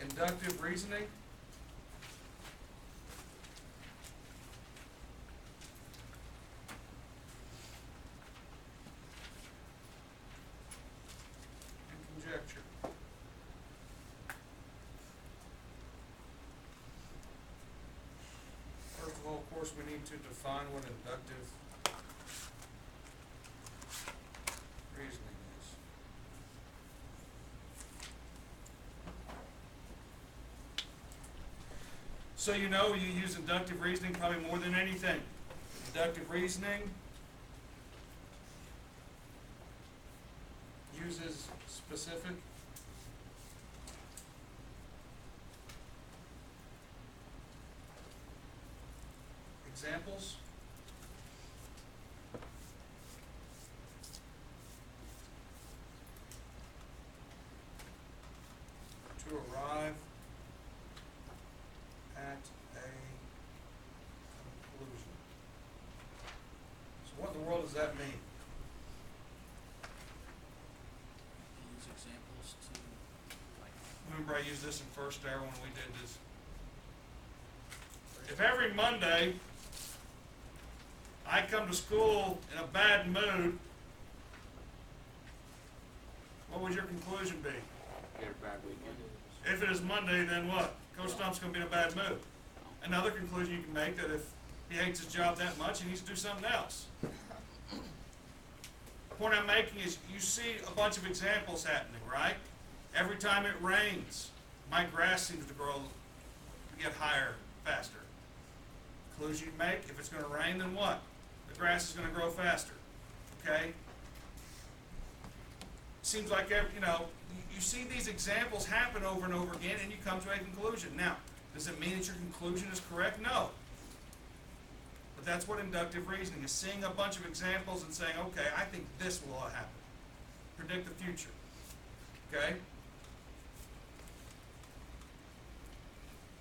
inductive reasoning. And conjecture. First of all, of course, we need to define what inductive reasoning is. So you know you use inductive reasoning probably more than anything. Inductive reasoning uses specific examples to arrive at a conclusion. So what in the world does that mean? Use examples to, like, Remember I used this in first hour when we did this. If every Monday I come to school in a bad mood, what would your conclusion be? Get a bad weekend. If it is Monday, then what? Coach Stump's gonna be in a bad mood. Another conclusion you can make that if he hates his job that much, he needs to do something else. The point I'm making is you see a bunch of examples happening, right? Every time it rains, my grass seems to grow, to get higher, faster. Conclusion you make, if it's gonna rain, then what? The grass is gonna grow faster, okay? Seems like, you see these examples happen over and over again and you come to a conclusion. Now, does it mean that your conclusion is correct? No. But that's what inductive reasoning is, seeing a bunch of examples and saying, okay, I think this will happen. Predict the future. Okay?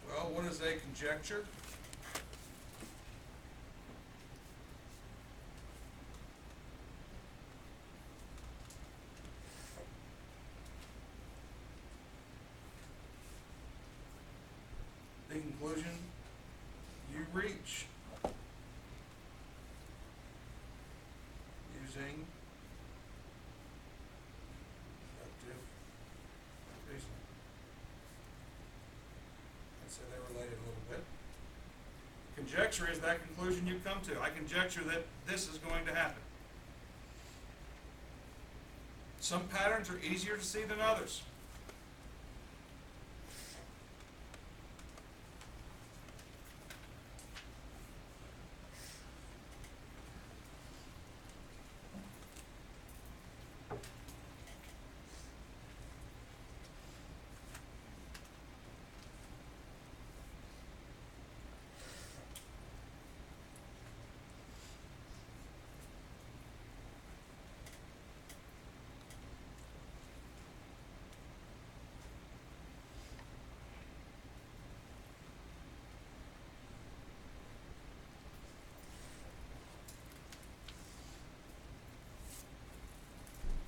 Well, what is a conjecture? The conclusion you reach using inductive reasoning. I'd say they're related a little bit. Conjecture is that conclusion you come to. I conjecture that this is going to happen. Some patterns are easier to see than others.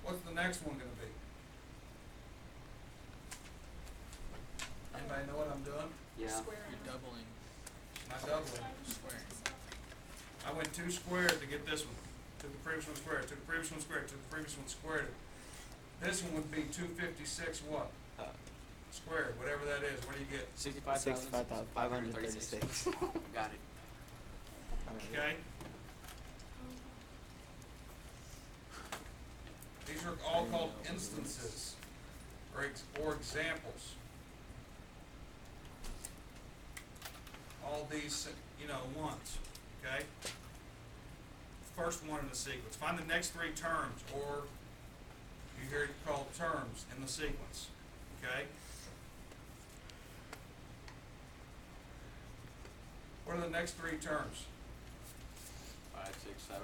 What's the next one going to be? Anybody know what I'm doing? Yeah. you're doubling, Am I doubling? squaring. I went 2 squared to get this one. Took the previous one squared, took the previous one squared, took the previous one squared. This one would be 256 what? Squared, whatever that is. What do you get? 65,536. Got it. Okay? These are all called instances or examples. All these, once, okay? First one in the sequence. Find the next 3 terms, or you hear it called terms in the sequence, okay? What are the next 3 terms? 5, 6, 7.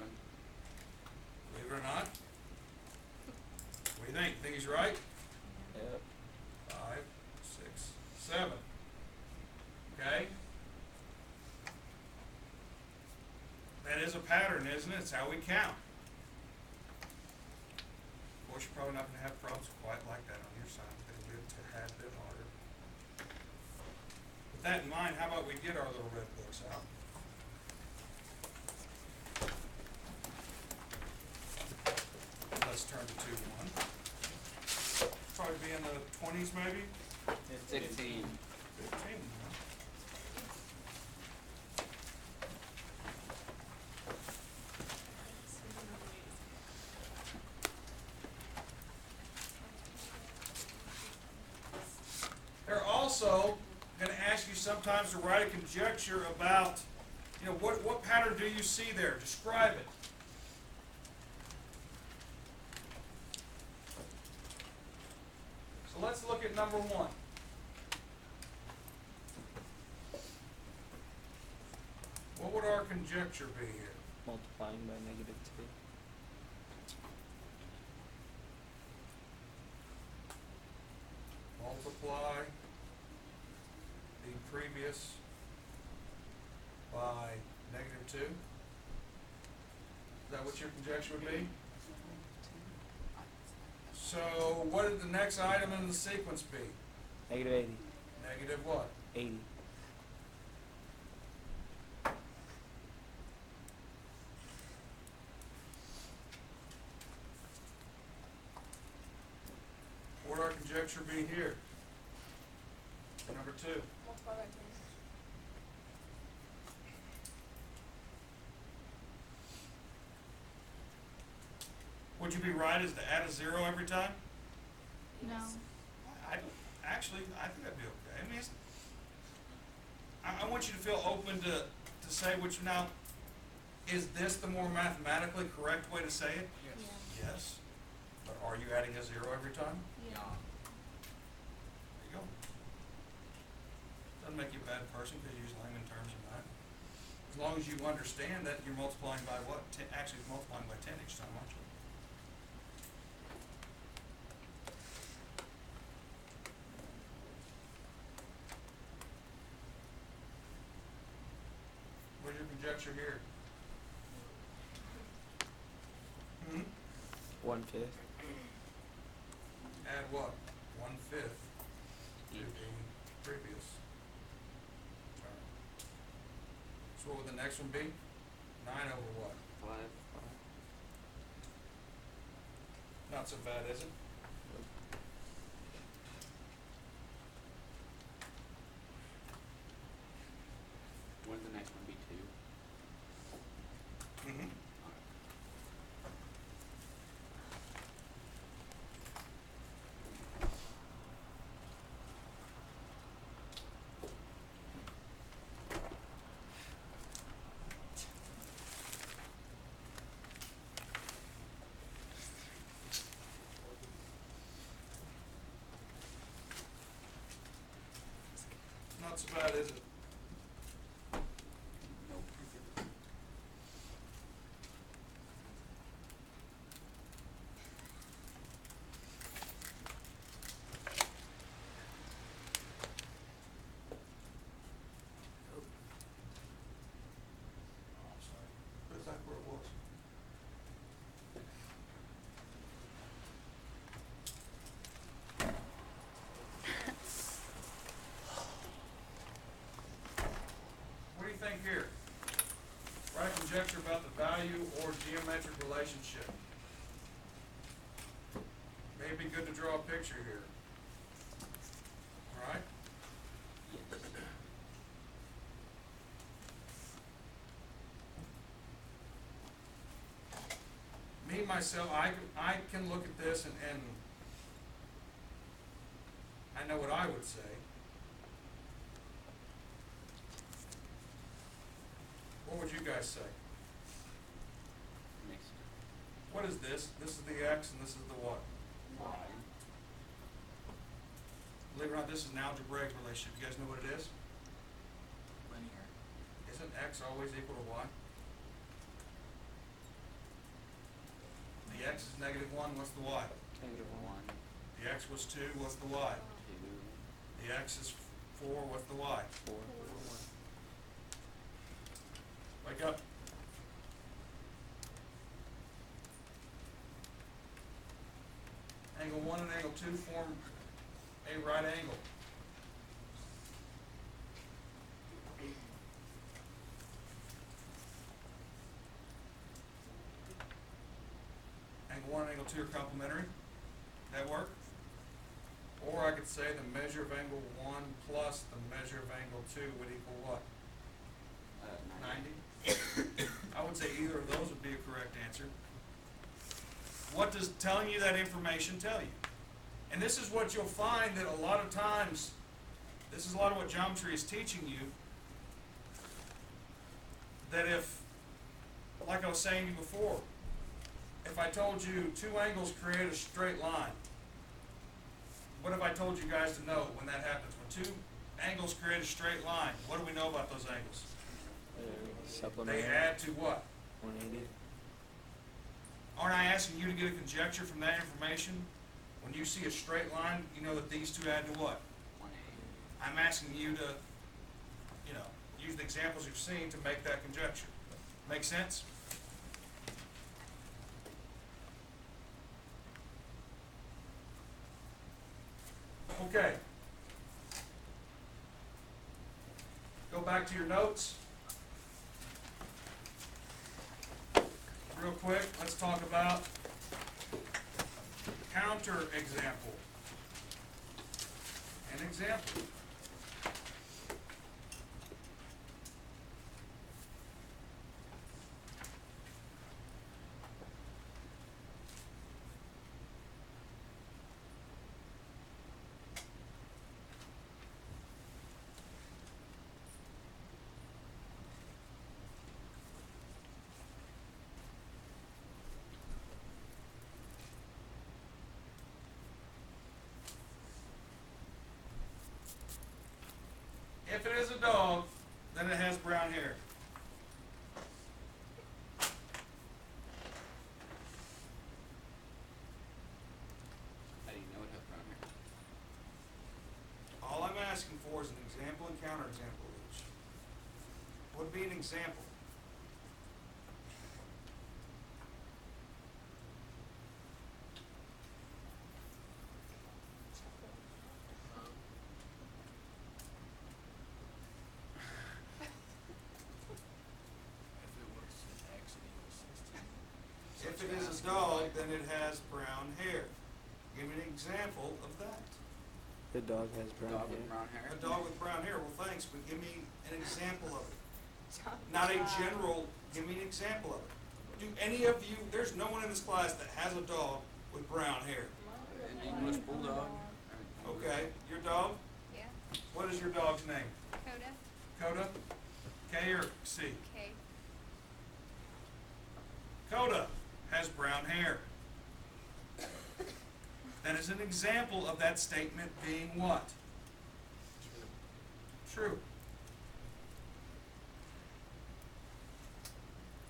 Believe it or not? What do you think? Think he's right? Yep. 5, 6, 7. Okay? That is a pattern, isn't it? It's how we count. Of course, you're probably not going to have problems quite like that on your side. It'll get a tad bit harder. that in mind, how about we get our little red books out? Let's turn to 2-1. Probably be in the 20s maybe? 16. 15. They're also going to ask you sometimes to write a conjecture about, what pattern do you see there? Describe it. So let's look at number 1. What would our conjecture be here? Multiplying by -2. Multiply the previous by -2. Is that what your conjecture would be? So what would the next item in the sequence be? -80. Negative what? 80. What would our conjecture be here? Number 2. Multiply by 10. Would you be right as to add a 0 every time? No. I think that'd be okay. I mean, I want you to feel open to say which now, is this the more mathematically correct way to say it? Yes. Yes. But are you adding a 0 every time? Yeah. There you go. Doesn't make you a bad person because you use layman terms in that. As long as you understand that you're multiplying by what? Actually, you're multiplying by 10 each time, aren't you? What's your conjecture here? 1/5. Add what? 1/5 to the previous term. So what would the next one be? 9 over what? 5. Not so bad, is it? Wouldn't the next one be 2? Mm-hmm. Not so bad, is it? Nope. Oh, I'm sorry. Put it back where it was. What do you think here? Write a conjecture about the value or geometric relationship. Maybe good to draw a picture here. All right? Yes. Me, myself, I can look at this and I know what I would say. What would you guys say? Next. What is this? This is the x and this is the what? Y. Believe it or not, this is an algebraic relationship. You guys know what it is? Linear. Isn't x always equal to y? The x is -1, what's the y? -1. The x was 2, what's the y? 2. The x is 4, what's the y? 4. Wake up. Angle 1 and angle 2 form a right angle. two are complementary. That work? Or I could say the measure of angle 1 plus the measure of angle 2 would equal what? 90? I would say either of those would be a correct answer. What does telling you that information tell you? And this is what you'll find that a lot of times, this is a lot of what geometry is teaching you, that if, like I was saying to you before, if I told you two angles create a straight line, what have I told you guys to know when that happens? When two angles create a straight line, what do we know about those angles? Supplementary. They add to what? 180. Aren't I asking you to get a conjecture from that information? When you see a straight line, you know that these two add to what? 180. I'm asking you to, use the examples you've seen to make that conjecture. Make sense? Okay. Go back to your notes. Real quick, let's talk about counter example. An example. If it is a dog, then it has brown hair. How do you know it has brown hair? All I'm asking for is an example and counterexample of each. What would be an example? If it is a dog, then it has brown hair. Give me an example of that. The dog has brown Dog hair. with brown hair? A dog with brown hair, well, thanks, but give me an example of it. Not a general, give me an example of it. Do any of you, there's no one in this class that has a dog with brown hair. An English bulldog? Okay, your dog? Yeah. What is your dog's name? Coda. Coda? K or C? K. Coda has brown hair. That is an example of that statement being what? True.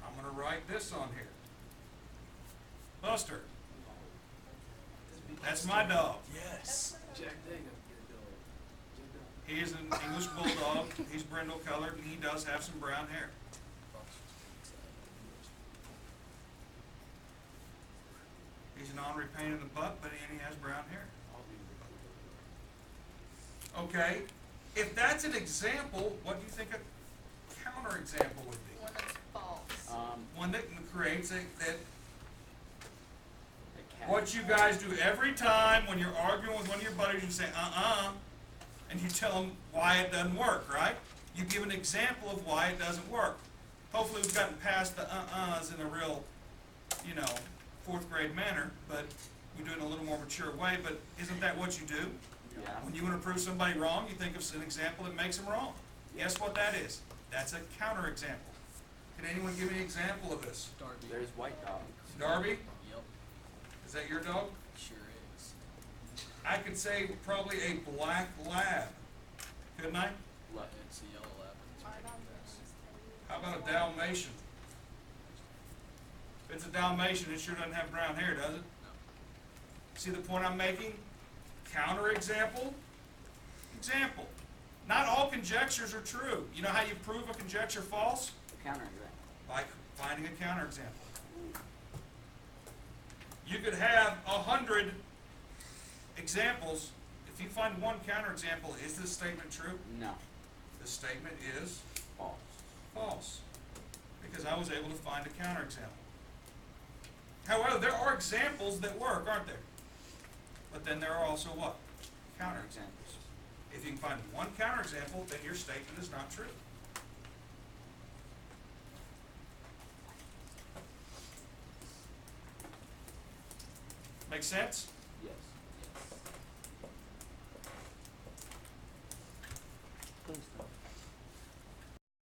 I'm going to write this on here. Buster. That's my dog. Yes. Jack Dagan. He is an English bulldog. He's brindle colored and he does have some brown hair. He's an ornery pain in the butt, but he has brown hair. Okay, if that's an example, what do you think a counterexample would be? One that's false. One that creates that The cat. what you guys do every time when you're arguing with one of your buddies, you say, and you tell them why it doesn't work, right? You give an example of why it doesn't work. Hopefully we've gotten past the uh-uhs in a real, fourth grade manner, but we do it in a little more mature way, but isn't that what you do? Yeah. When you want to prove somebody wrong, you think of an example that makes them wrong. Guess what that is? That's a counterexample. Can anyone give me an example of this? Darby. There's white dogs. Darby, Yep. is that your dog? Sure is. I could say probably a black lab, couldn't I? Look. It's a yellow lab. It's My pretty dog fast. is How about a Dalmatian? If it's a Dalmatian, it sure doesn't have brown hair, does it? No. See the point I'm making? Counterexample, example. Not all conjectures are true. You know how you prove a conjecture false? Counterexample. By finding a counterexample. You could have 100 examples. If you find one counterexample, is this statement true? No. This statement is False. false. Because I was able to find a counterexample. However, there are examples that work, aren't there? But then there are also what? Counterexamples. If you can find one counterexample, then your statement is not true. Make sense?